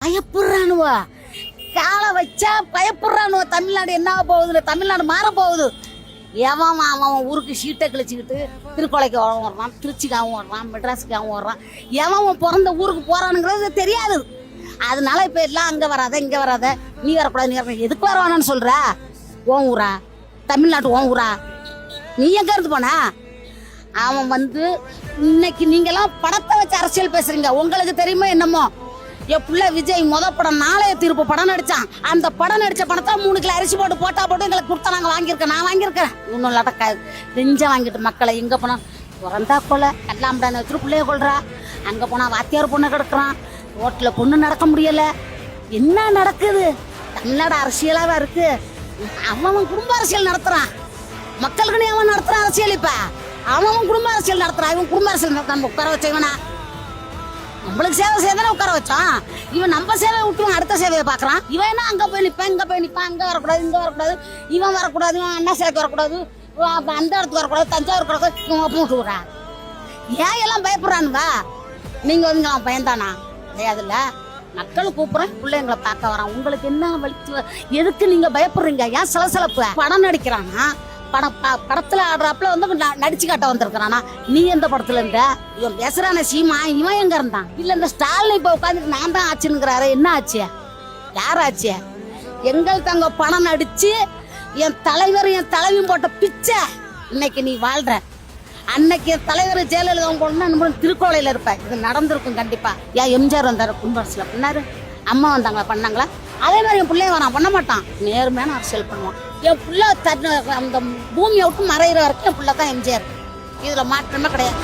பயப்படுறானுவா, காலை வச்சா பயப்படுறானுவா. தமிழ்நாடு என்ன போகுது, தமிழ்நாடு மாற போகுது. எவன் அவன் ஊருக்கு சீட்டை கிழிச்சிக்கிட்டு திருக்கோளைக்கு வர்றான், திருச்சிக்காகவும் வர்றான், மெட்ராஸுக்காகவும் வர்றான். எவன் பிறந்த ஊருக்கு போறானுங்கிறது தெரியாது. அதனால இப்ப எல்லாம் அங்க வராத இங்க வராத, நீ வரக்கூடாது நீ வரக்கூடாது. எதுக்கு வரவானு சொல்ற? ஓன் ஊரா தமிழ்நாட்டு, ஓன் ஊரா? நீ எங்க இருந்து போன? அவன் இன்னைக்கு நீங்கெல்லாம் படத்தை வச்சு அரசியல் பேசுறீங்க. உங்களுக்கு தெரியுமா என்னமோ, என் புள்ள விஜய் படம் நாளைய தீர்ப்பு படம் நடிச்சான். அந்த படம் நடிச்ச பணத்தை 3 கிலோ அரிசி போட்டு போட்டா போட்டு எங்களுக்கு கொடுத்தா நாங்க வாங்கியிருக்கேன். நான் வாங்கியிருக்கிறேன். இன்னும் லடக்கா நெஞ்ச வாங்கிட்டு மக்களை எங்க போனா பிறந்தா கொலை கல்லாம்படான்னு வச்சுட்டு பிள்ளைய கொள்றா. அங்க போனா வாத்தியார் பொண்ணு கிடக்குறான், ரோட்ல பொண்ணு நடக்க முடியல. என்ன நடக்குது? தமிழ்நாடு அரசியலாவா இருக்கு? அவன் குடும்ப அரசியல் நடத்துறான். மக்களுக்கு அவன் நடத்துறான் அரசியல். இப்ப அவன் குடும்ப அரசியல் நடத்துறான். இவன் குடும்ப அரசியல் நடத்த உட்கார வச்சவனா? நம்மளுக்கு சேவை செய்யதானே உட்கார வச்சான். இவன் நம்ம சேவையை விட்டு அடுத்த சேவையை பாக்குறான். இவன் என்ன அங்க போய் நிப்பான், இங்க போய் நிப்பான், அங்க வரக்கூடாது இங்க வரக்கூடாது, இவன் வரக்கூடாது, இவன் அண்ணா சேவைக்கு வரக்கூடாது, அந்த இடத்துக்கு வரக்கூடாது, தஞ்சாவூர் வரக்கூடாது, இவன் போட்டு விடுறான். ஏன் எல்லாம் பயப்படுறானுங்க? நீங்க அவன் பயந்தானா? கிடையாதுல்ல. மக்கள் கூப்பிடுறேன், பிள்ளைங்களை பார்க்க வரான். உங்களுக்கு என்ன வலிச்சு? எதுக்கு நீங்க பயப்படுறீங்க? ஏன் சலசலப்பு? படம் நடிக்கிறானா, படத்துல ஆடுறாப்புல நடிச்சு காட்ட வந்திருக்கிறானா? நீ எந்த படத்துல இருந்த? இவன் பேசுறான சீமா, இவன் எங்க இருந்தான்? இல்ல இந்த ஸ்டாலின் இப்ப உட்காந்துட்டு நான் தான் ஆச்சுங்கிறாரு. என்ன ஆச்சு? யார் ஆச்சு? எங்கள் தங்க பணம் நடிச்சு என் தலைவர் என் தலைவியும் போட்ட பிச்சை இன்னைக்கு நீ வாழ்ற. அன்னைக்கு என் தலைவர் ஜெயலலிதா போடணும் திருக்கோளையில இருப்ப. இது நடந்திருக்கும் கண்டிப்பா. ஏன் எம்ஜிஆர் வந்தாரு கும்பரசுல பண்ணாரு, அம்மா வந்தாங்களா பண்ணாங்களா? அதே மாதிரி என் பிள்ளைய வரான் பண்ண மாட்டான். நேர்மையான அரசியல் பண்ணுவான். என் பிள்ளை அந்த பூமியை விட்டு மறைகிற வரைக்கும் என் பிள்ளை தான் எம்ஜிஆர். இதுல மாற்றமே கிடையாது.